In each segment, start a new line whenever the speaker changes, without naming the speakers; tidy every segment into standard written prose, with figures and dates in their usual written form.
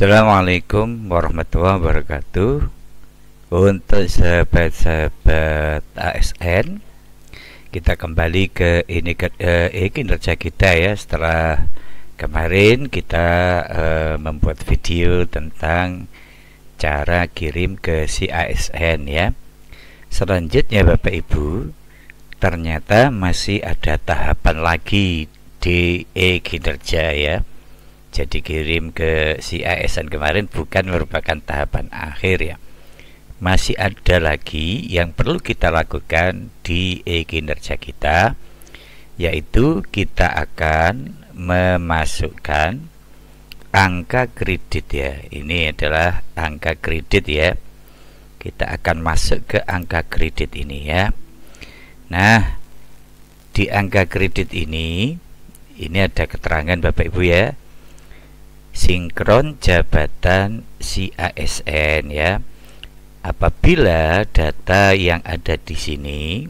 Assalamualaikum warahmatullahi wabarakatuh. Untuk sahabat-sahabat ASN, kita kembali ke kinerja kita ya. Setelah kemarin kita membuat video tentang cara kirim ke si ASN ya. Selanjutnya Bapak Ibu, ternyata masih ada tahapan lagi di kinerja ya. Jadi kirim ke si ASN kemarin bukan merupakan tahapan akhir ya. Masih ada lagi yang perlu kita lakukan di kinerja kita, yaitu kita akan memasukkan angka kredit ya. Ini adalah angka kredit ya. Kita akan masuk ke angka kredit ini ya. Nah, di angka kredit ini ada keterangan Bapak Ibu ya. Sinkron jabatan si ASN ya. Apabila data yang ada di sini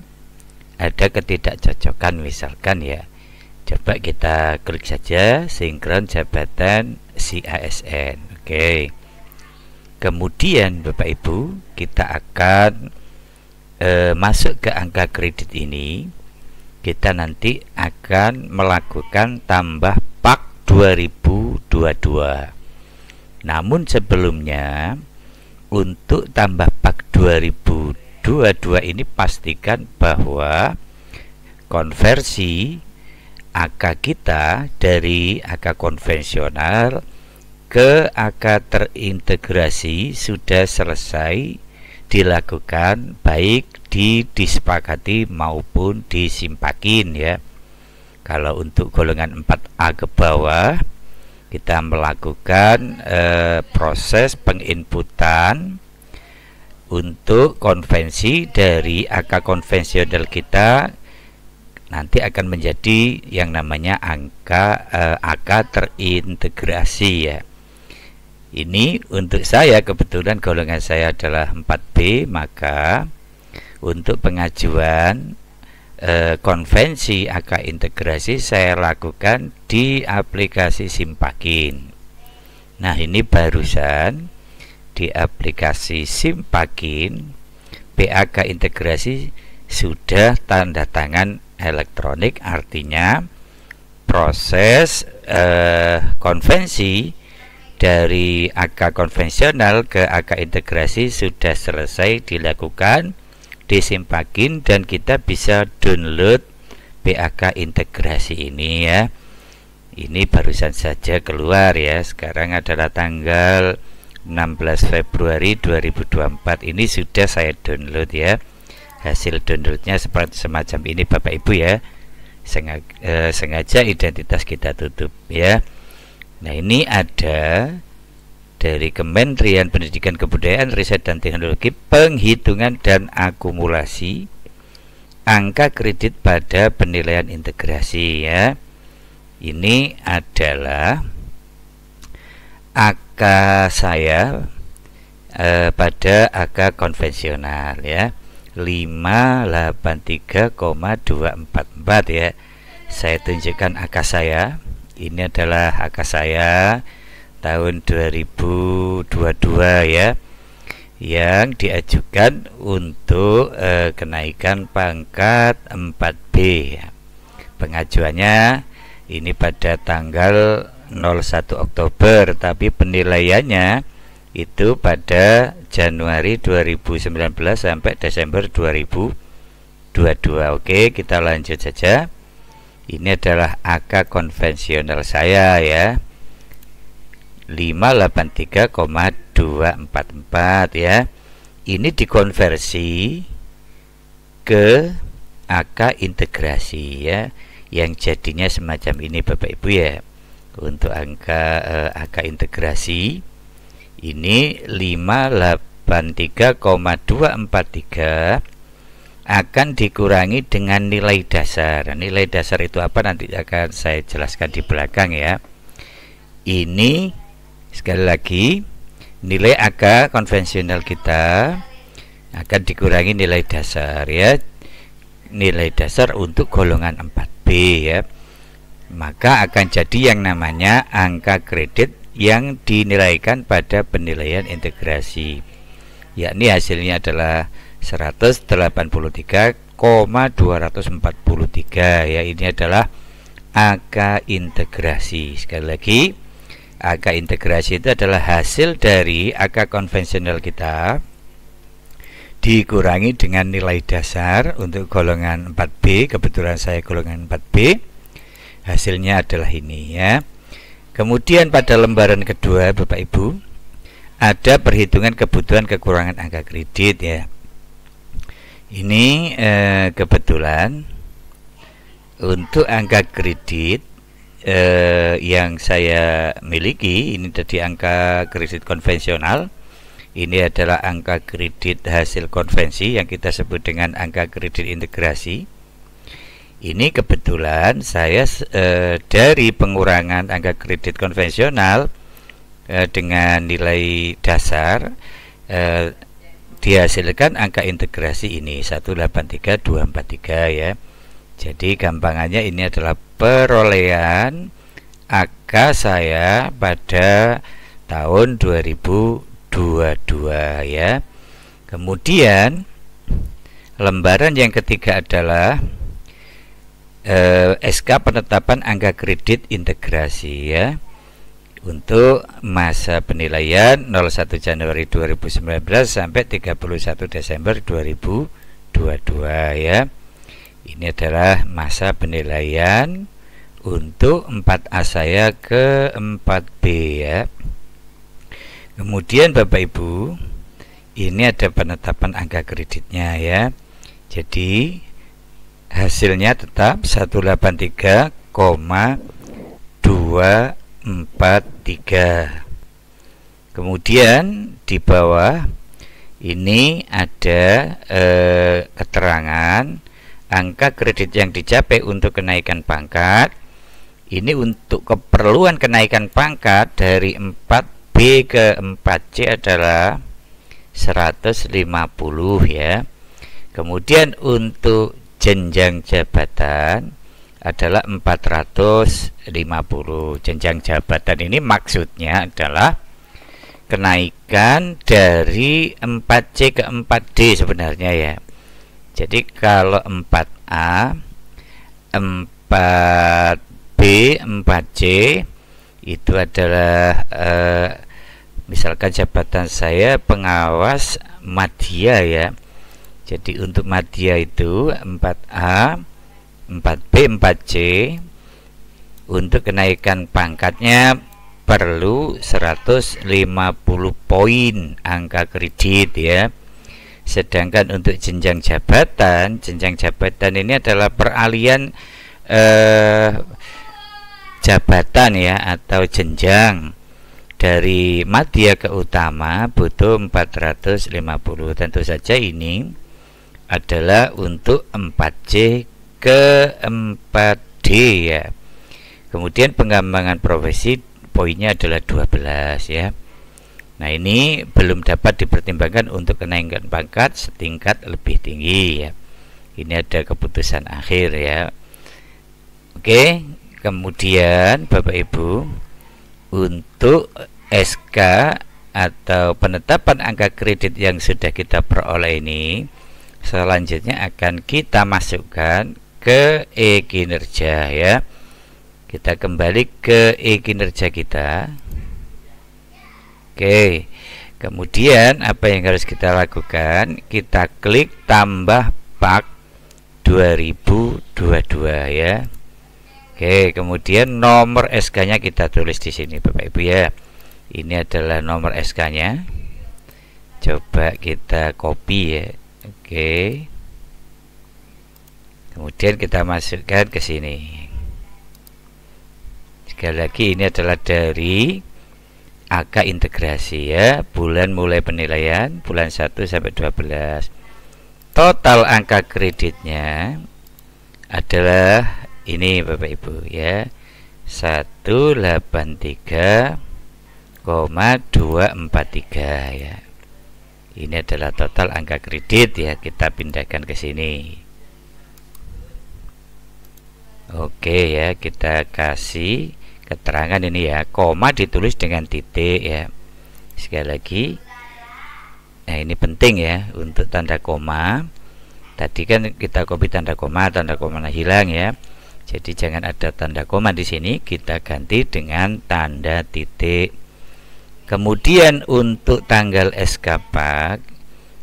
ada ketidakcocokan misalkan ya, coba kita klik saja sinkron jabatan si ASN. Oke. Kemudian Bapak Ibu, kita akan masuk ke angka kredit ini. Kita nanti akan melakukan tambah pak 2022. Namun sebelumnya, untuk tambah pak 2022 ini pastikan bahwa konversi AK kita dari AK konvensional ke AK terintegrasi sudah selesai dilakukan, baik disepakati maupun disimpakin ya. Kalau untuk golongan 4A ke bawah, kita melakukan proses penginputan untuk konvensi dari AK konvensional kita, nanti akan menjadi yang namanya AK terintegrasi ya. Ini untuk saya, kebetulan golongan saya adalah 4B, maka untuk pengajuan konvensi AK integrasi saya lakukan di aplikasi Simpakin. Nah, ini barusan di aplikasi Simpakin PAK integrasi sudah tanda tangan elektronik, artinya proses konvensi dari AK konvensional ke AK integrasi sudah selesai dilakukan, disimpakin, dan kita bisa download PAK integrasi ini ya. Ini barusan saja keluar ya. Sekarang adalah tanggal 16 Februari 2024. Ini sudah saya download ya. Hasil downloadnya seperti semacam ini Bapak Ibu ya. Sengaja identitas kita tutup ya. Nah, ini ada dari Kementerian Pendidikan Kebudayaan, Riset dan Teknologi, penghitungan dan akumulasi angka kredit pada penilaian integrasi ya. Ini adalah AK saya pada AK konvensional ya, 583,244 ya. Saya tunjukkan AK saya. Ini adalah AK saya tahun 2022 ya, yang diajukan untuk kenaikan pangkat 4B ya. Pengajuannya ini pada tanggal 01 Oktober, tapi penilaiannya itu pada Januari 2019 sampai Desember 2022. Oke, kita lanjut saja. Ini adalah AK konvensional saya ya, 583,244 ya. Ini dikonversi ke AK integrasi ya, yang jadinya semacam ini Bapak Ibu ya. Untuk angka AK integrasi ini 583,243 akan dikurangi dengan nilai dasar. Nilai dasar itu apa, nanti akan saya jelaskan di belakang ya. Ini sekali lagi nilai AK konvensional kita akan dikurangi nilai dasar ya. Nilai dasar untuk golongan 4B ya. Maka akan jadi yang namanya angka kredit yang dinilaikan pada penilaian integrasi, yakni hasilnya adalah 183,243 ya. Ini adalah angka integrasi. Sekali lagi, angka integrasi itu adalah hasil dari angka konvensional kita dikurangi dengan nilai dasar untuk golongan 4B. Kebetulan saya golongan 4B. Hasilnya adalah ini ya. Kemudian pada lembaran kedua Bapak Ibu, ada perhitungan kebutuhan kekurangan angka kredit ya. Ini kebetulan untuk angka kredit yang saya miliki, ini tadi angka kredit konvensional. Ini adalah angka kredit hasil konvensi yang kita sebut dengan angka kredit integrasi. Ini kebetulan saya dari pengurangan angka kredit konvensional dengan nilai dasar dihasilkan angka integrasi ini 183,243 ya. Jadi gampangannya ini adalah perolehan angka saya pada tahun 2022 ya. Kemudian lembaran yang ketiga adalah SK penetapan angka kredit integrasi ya, untuk masa penilaian 01 Januari 2019 sampai 31 Desember 2022 ya. Ini adalah masa penilaian untuk 4A saya ke 4B ya. Kemudian Bapak Ibu, ini ada penetapan angka kreditnya ya. Jadi hasilnya tetap 183,243. Kemudian di bawah ini ada keterangan angka kredit yang dicapai untuk kenaikan pangkat. Ini untuk keperluan kenaikan pangkat dari 4B ke 4C adalah 150 ya. Kemudian untuk jenjang jabatan adalah 450. Jenjang jabatan ini maksudnya adalah kenaikan dari 4C ke 4D sebenarnya ya. Jadi kalau 4A, 4B, 4C itu adalah misalkan jabatan saya pengawas madya ya. Jadi untuk madya itu 4A, 4B, 4C untuk kenaikan pangkatnya perlu 150 poin angka kredit ya. Sedangkan untuk jenjang jabatan ini adalah peralihan jabatan ya, atau jenjang dari madya ke utama butuh 450. Tentu saja ini adalah untuk 4C ke 4D ya. Kemudian pengembangan profesi poinnya adalah 12 ya. Nah ini belum dapat dipertimbangkan untuk kenaikan pangkat setingkat lebih tinggi ya. Ini ada keputusan akhir ya. Oke, kemudian Bapak Ibu, untuk SK atau penetapan angka kredit yang sudah kita peroleh ini, selanjutnya akan kita masukkan ke e-kinerja ya. Kita kembali ke e-kinerja kita. Oke, kemudian apa yang harus kita lakukan? Kita klik tambah pak 2022 ya. Oke, kemudian nomor SK-nya kita tulis di sini Bapak Ibu ya. Ini adalah nomor SK-nya. Coba kita copy ya. Oke. Kemudian kita masukkan ke sini. Sekali lagi ini adalah dari angka integrasi ya, bulan mulai penilaian bulan 1 sampai 12. Total angka kreditnya adalah ini Bapak Ibu ya, 183,243 ya. Ini adalah total angka kredit ya, kita pindahkan ke sini. Oke ya, kita kasih keterangan ini ya. Koma ditulis dengan titik ya. Sekali lagi, nah ini penting ya untuk tanda koma. Tadi kan kita copy tanda koma hilang ya. Jadi jangan ada tanda koma di sini, kita ganti dengan tanda titik. Kemudian untuk tanggal SKPAK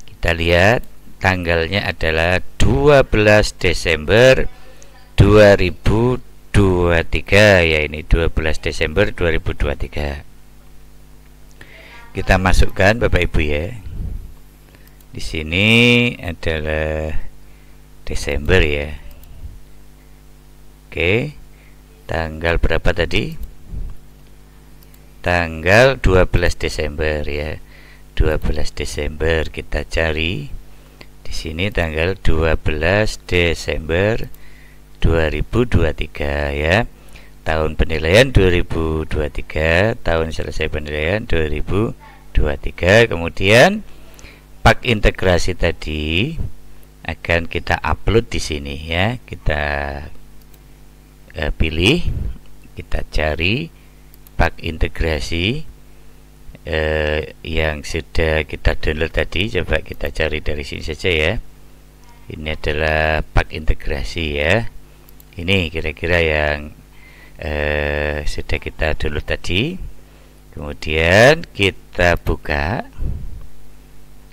kita lihat tanggalnya adalah 12 Desember 2023 ya, ini 12 Desember 2023. Kita masukkan Bapak Ibu ya. Di sini adalah Desember ya. Oke. Tanggal berapa tadi? Tanggal 12 Desember ya. 12 Desember kita cari. Di sini tanggal 12 Desember 2023 ya. Tahun penilaian 2023, tahun selesai penilaian 2023. Kemudian pak integrasi tadi akan kita upload di sini ya. Kita pilih, kita cari pak integrasi yang sudah kita download tadi. Coba kita cari dari sini saja ya. Ini adalah pak integrasi ya. Ini kira-kira yang sudah kita download tadi. Kemudian kita buka.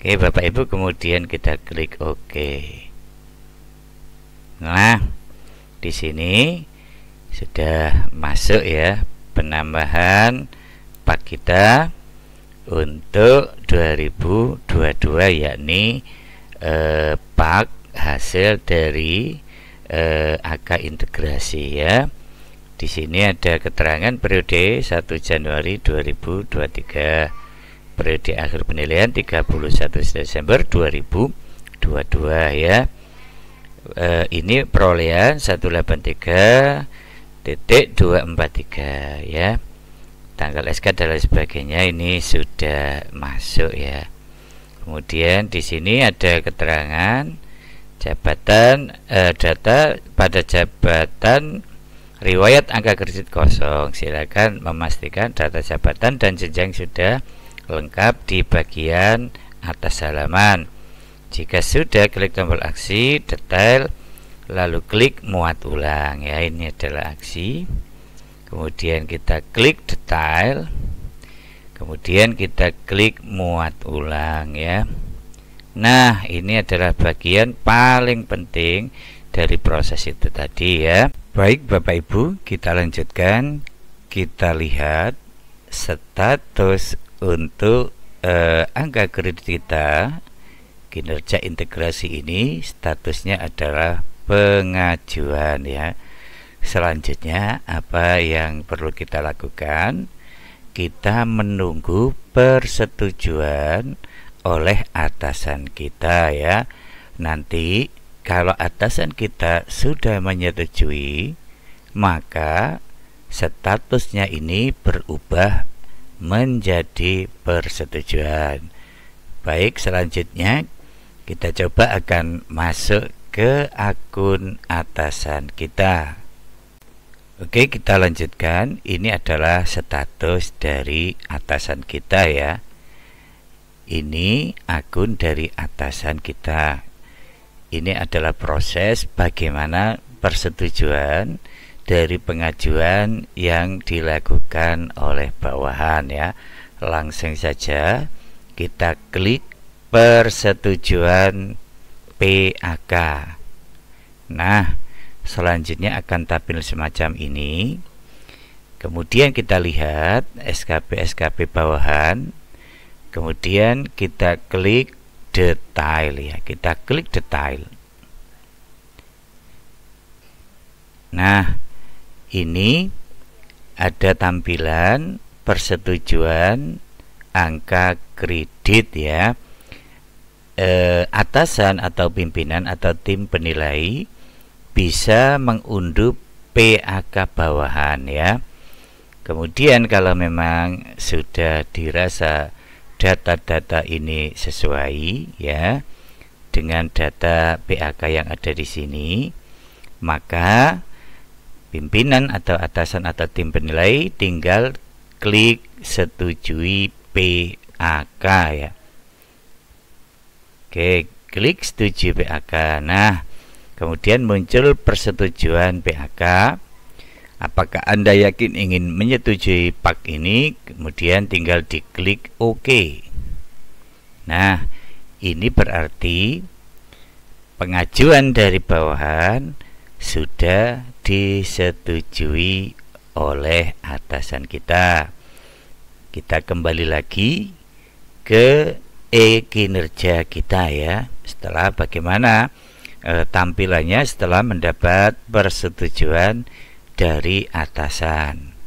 Oke Bapak Ibu, kemudian kita klik OK. Nah, di sini sudah masuk ya penambahan pak kita untuk 2022, yakni pak hasil dari AK integrasi ya. Di sini ada keterangan periode 1 Januari 2023, periode akhir penilaian 31 Desember 2022 ya. Ini perolehan 183.243 ya. Tanggal SK dan lain sebagainya ini sudah masuk ya. Kemudian di sini ada keterangan jabatan data pada jabatan riwayat angka kredit kosong. Silakan memastikan data jabatan dan jenjang sudah lengkap di bagian atas halaman. Jika sudah, klik tombol aksi detail, lalu klik muat ulang ya. Ini adalah aksi. Kemudian kita klik detail, kemudian kita klik muat ulang ya. Nah, ini adalah bagian paling penting dari proses itu tadi ya. Baik Bapak Ibu, kita lanjutkan. Kita lihat status untuk angka kredit kita. Kinerja integrasi ini statusnya adalah pengajuan ya. Selanjutnya apa yang perlu kita lakukan? Kita menunggu persetujuan oleh atasan kita ya. Nanti kalau atasan kita sudah menyetujui, maka statusnya ini berubah menjadi persetujuan. Baik, selanjutnya kita coba akan masuk ke akun atasan kita. Oke, kita lanjutkan. Ini adalah status dari atasan kita ya. Ini akun dari atasan kita. Ini adalah proses bagaimana persetujuan dari pengajuan yang dilakukan oleh bawahan ya. Langsung saja kita klik persetujuan PAK. Nah, selanjutnya akan tampil semacam ini. Kemudian kita lihat SKP bawahan. Kemudian kita klik detail ya. Kita klik detail. Nah, ini ada tampilan persetujuan angka kredit ya. Atasan atau pimpinan atau tim penilai bisa mengunduh PAK bawahan ya. Kemudian kalau memang sudah dirasa data-data ini sesuai ya dengan data PAK yang ada di sini, maka pimpinan atau atasan atau tim penilai tinggal klik setujui PAK ya. Oke, klik setuju PAK. Nah, kemudian muncul persetujuan PAK. Apakah Anda yakin ingin menyetujui PAK ini? Kemudian tinggal diklik OK. Nah, ini berarti pengajuan dari bawahan sudah disetujui oleh atasan kita. Kita kembali lagi ke kinerja kita ya. Setelah bagaimana tampilannya setelah mendapat persetujuan dari atasan.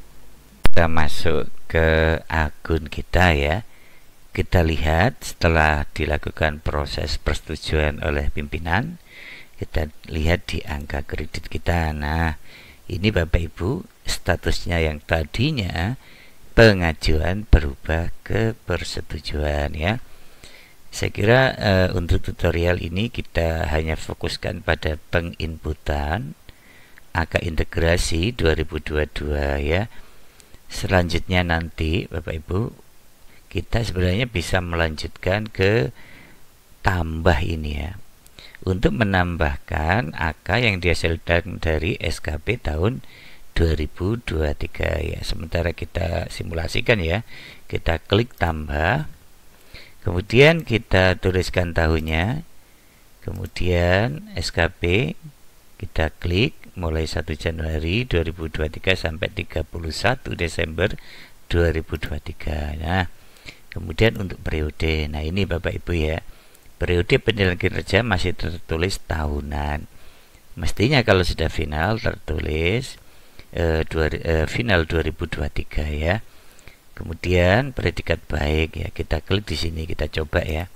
Kita masuk ke akun kita ya. Kita lihat setelah dilakukan proses persetujuan oleh pimpinan, kita lihat di angka kredit kita. Nah, ini Bapak Ibu, statusnya yang tadinya pengajuan berubah ke persetujuan ya. Saya kira untuk tutorial ini kita hanya fokuskan pada penginputan angka integrasi 2022 ya. Selanjutnya nanti Bapak Ibu, kita sebenarnya bisa melanjutkan ke tambah ini ya, untuk menambahkan angka yang dihasilkan dari SKP tahun 2023 ya. Sementara kita simulasikan ya, kita klik tambah, kemudian kita tuliskan tahunnya, kemudian SKP kita klik mulai 1 Januari 2023 sampai 31 Desember 2023. Nah, kemudian untuk periode, nah ini Bapak Ibu ya, periode penilaian kinerja masih tertulis tahunan. Mestinya kalau sudah final tertulis final 2023 ya. Kemudian predikat baik ya, kita klik di sini, kita coba ya.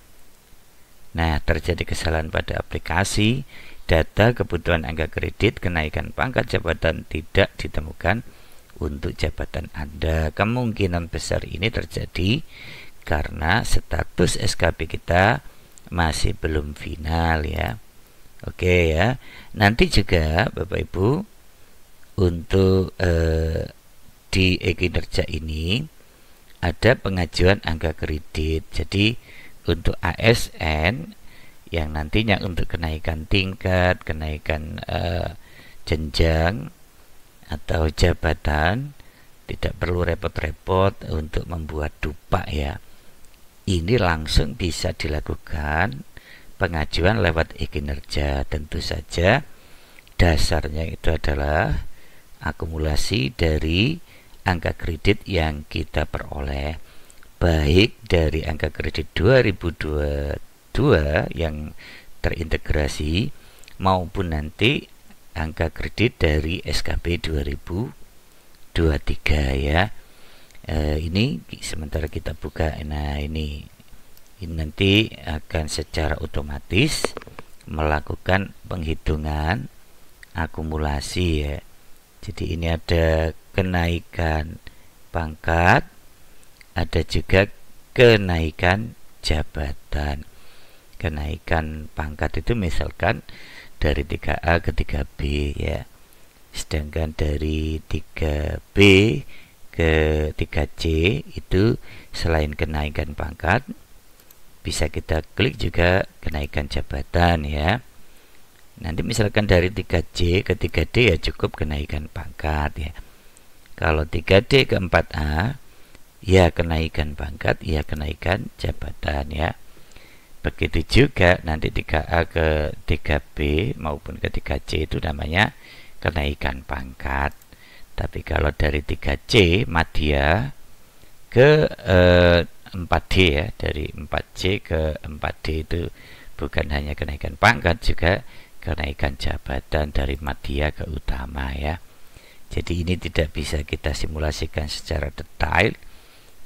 Nah, terjadi kesalahan pada aplikasi, data kebutuhan angka kredit, kenaikan pangkat jabatan tidak ditemukan untuk jabatan Anda. Kemungkinan besar ini terjadi karena status SKP kita masih belum final ya. Oke ya. Nanti juga Bapak Ibu, untuk di kinerja ini ada pengajuan angka kredit. Jadi untuk ASN yang nantinya untuk kenaikan tingkat, kenaikan jenjang atau jabatan, tidak perlu repot-repot untuk membuat dupa ya. Ini langsung bisa dilakukan pengajuan lewat e-kinerja. Tentu saja dasarnya itu adalah akumulasi dari angka kredit yang kita peroleh, baik dari angka kredit 2022 yang terintegrasi maupun nanti angka kredit dari SKP 2023 ya. Ini sementara kita buka. Nah, ini nanti akan secara otomatis melakukan penghitungan akumulasi ya. Jadi ini ada kenaikan pangkat, ada juga kenaikan jabatan. Kenaikan pangkat itu misalkan dari 3A ke 3B ya. Sedangkan dari 3B ke 3C itu selain kenaikan pangkat, bisa kita klik juga kenaikan jabatan ya. Nanti misalkan dari 3C ke 3D ya cukup kenaikan pangkat ya. Kalau 3D ke 4A ya kenaikan pangkat, ya kenaikan jabatan ya. Begitu juga nanti 3A ke 3B maupun ke 3C itu namanya kenaikan pangkat. Tapi kalau dari 3C madya ke 4D ya, dari 4C ke 4D itu bukan hanya kenaikan pangkat, juga kenaikan jabatan dari madya ke utama ya. Jadi ini tidak bisa kita simulasikan secara detail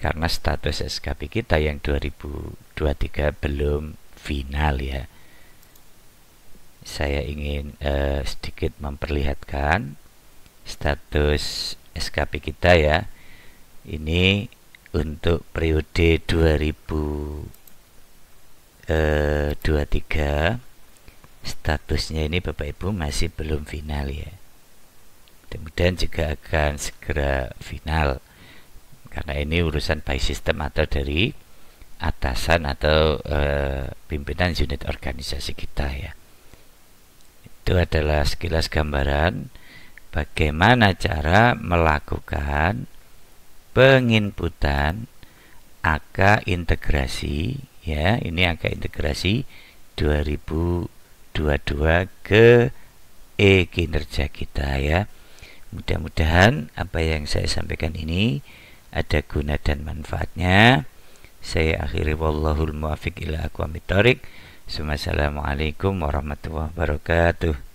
karena status SKP kita yang 2023 belum final ya. Saya ingin sedikit memperlihatkan status SKP kita ya. Ini untuk periode 2023 statusnya ini Bapak Ibu masih belum final ya. Mudah-mudahan juga akan segera final, karena ini urusan by system atau dari atasan atau pimpinan unit organisasi kita ya. Itu adalah sekilas gambaran bagaimana cara melakukan penginputan angka integrasi ya. Ini angka integrasi 2022 ke kinerja kita ya. Mudah-mudahan apa yang saya sampaikan ini ada guna dan manfaatnya. Saya akhiri, wallahul muwaffiq ila aqwamit thoriq. Assalamualaikum warahmatullahi wabarakatuh.